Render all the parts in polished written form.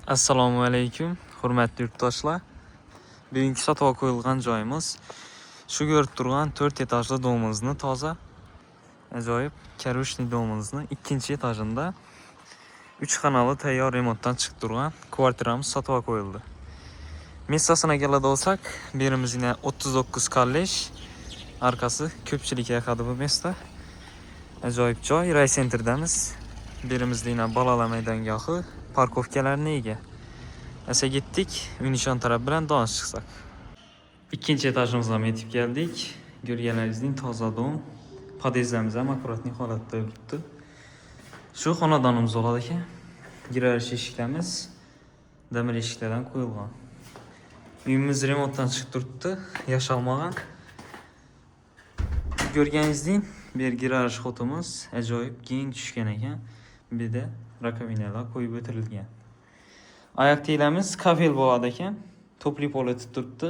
Assalomu alaykum, hurmatli yurtdoshlar. Bugungi sotuvga qo'yilgan joyimiz shu ko'rib turgan 4 etajli domimizni toza, ajoyib karushli domimizni 2-etajında 3 xonali tayyor remontdan chiqib turgan kvartiramiz sotuvga qo'yildi. Messasına keladi olsak, birimiz yine 39 kollej, arkası ko'pchilikka yoqadi bu mesta. Ajoyib joy, raysentr'damiz. Birimizda yine balalar maydongohi, parkovkalarga ega. Esa gittik, Unishon taraf bilan donish chiqsak. 2-etajimizga yetib keldik. Ko'rganlaringizdek toza dom. Podyezdimiz ham akkuratli holatda turibdi. Shu xonadonimiz bo'ladi ekan. Girish eshiklarimiz demir eshiklardan qo'yilgan. Uyimiz remontdan chiqib turibdi, yashalmagan. Ko'rganingizdek, bir girish xotimiz ajoyib keng tushgan ekan. Bir de rakovinalar qo'yib o'tirilgan. Ayak teylamiz kafel bo'ladi ekan. Topli pol o'tib turibdi.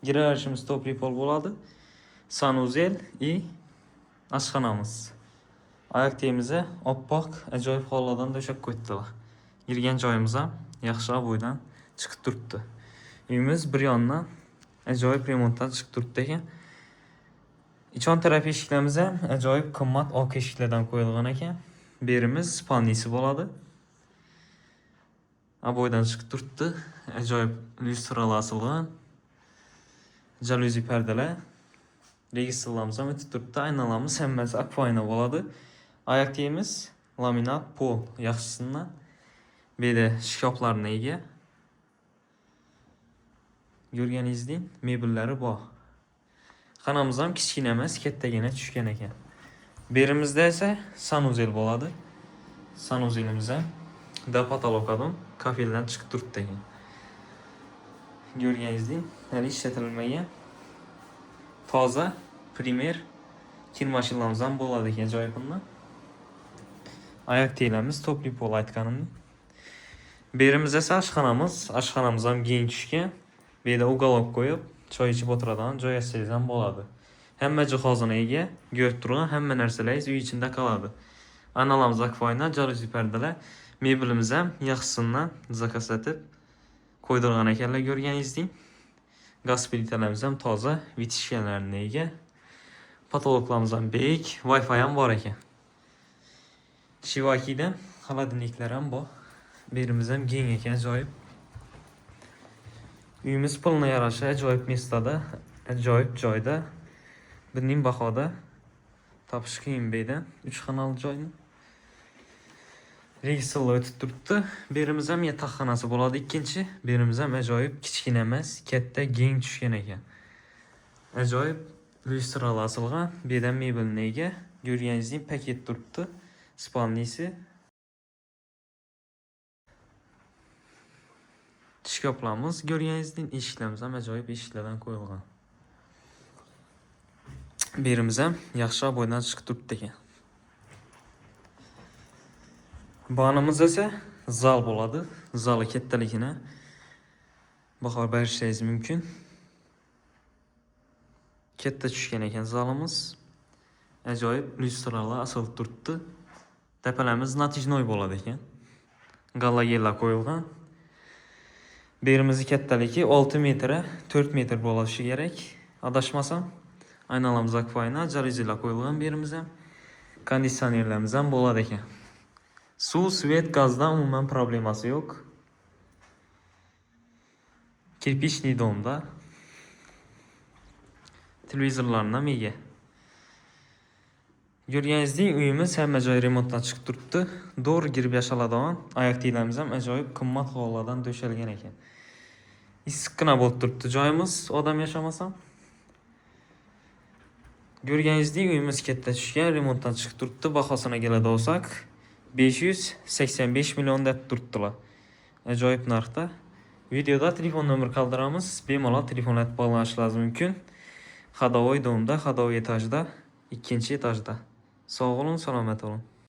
Girajimiz topli pol bo'ladi. Sanuzel и oshxonamiz. Ayak teyimizni oppoq ajoyib hollardan döşab qo'ydilar. Girgan joyimiz ham yaxshi bo'ydan chiqib turibdi. Uyimiz bir yondan ajoyib remontdan chiqib turibdi ekan. İçon taraf eshiklarimiz ham ajoyib qimmat oq eshiklardan qo'yilgan ekan. Berimiz spalnisi bo'ladi. Aboydan chiqib turibdi. Ajoyib lyustralar asilgan. Jaluzi perdeler. Registrlarimiz ham o'tib turibdi. Aynalarimiz hammasi akvayna bo'ladi. Ayak teyimiz laminat pol yaxshisidan. Böyle shkaflarga ega. Ko'rganingizdek, mebellari bor. Xonamiz ham kichkina emas, kattagina tushgan ekan. Berimizda esa sanuzel bo'ladi. Sanuzelimiz ham da patologdan kafeldan chiqib turibdi ekan. Ko'rganingizdek, hali ishlatilmagan toza primer kir mashinamiz ham bo'ladi ekan joyida. Ayak teylamiz topli pol aytganimdek. Berimiz esa oshxonamiz. Oshxonamiz ham keng tushgan. Bu yerda uголок qo'yib, choy ichib o'tiradigan joy yasasangiz ham bo'ladi. Hamma jihozini ega, ko'rib turgan hamma narsalaringiz uy ichida qoladi. Analarimiz akvayna, jaluzi perdeler, mebelimiz ham yaxshisidan zakaz etib qo'ydirgan ekanlar ko'rganingizdek. Gaz plitalarimiz ham toza, vitishkalarga ega. Patologlarimiz ham bek, Wi-Fi ham bor ekan. Shivakidan xolodilniklar ham bor. Berimiz ham keng ekan, ajoyib. Uyimiz pulga yarasha ajoyib mestada, ajoyib joyda. Bizning bahoda topish qiyin beydan 3 xonali joyni. Registrlar o'tib turibdi. Berimiz ham yotoqxonasi bo'ladi ikkinchi. Berimiz ham ajoyib kichkina emas, katta, keng tushgan ekan. Ajoyib lyustralar asilgan, bedan mebelga ega. Ko'rganingizdek paket turibdi. Spalnisi. Shkaflarimiz ko'rganingizdek, eshiklarimiz ham ajoyib eshiklardan qo'yilgan. Berimiz ham yaxshi bo'ydan chiqib turibdi ekan. Banımız esa zal bo'ladi. Zali kattaligini bahor berishingiz mumkin. Katta tushgan ekan zalimiz. Ajoyib lyustralar asilib turibdi. Tepalarimiz natijnoy bo'ladi ekan. Galagelar qo'yilgan. Berimiz kattaligi 6 metra, 4 metr bo'lishi kerak. Adashmasam, aynalarimiz akvayna, jaluzilar qo'yilgan berimiz ham. Konditsionerlarimiz ham bo'ladi ekan. Suv, svet, gazdan umuman problemasi yo'q. Kirpichli domda. Televizorlardan ega. Ko'rganingizdek, uyimiz hamma joy remontdan chiqib turibdi. To'g'ri girib yashaladigan oyoq tiylarimiz ham ajoyib qimmat hollardan döşalgan ekan. Issiqqina bo'lib turibdi joyimiz, odam yashamasam. Ko'rganingizdek, uyimiz katta tushgan, remontdan chiqib turibdi. Bahosini keladi olsak, 585 million deb turibdilar. Ajoyib narxda. Videoda telefon nomer qoldiramiz. Bemalol telefonlar bog'lanishingiz mumkin. Xadovoy domda, Xadovoy etajda, 2-etajda. Sog' olun, salomat olun.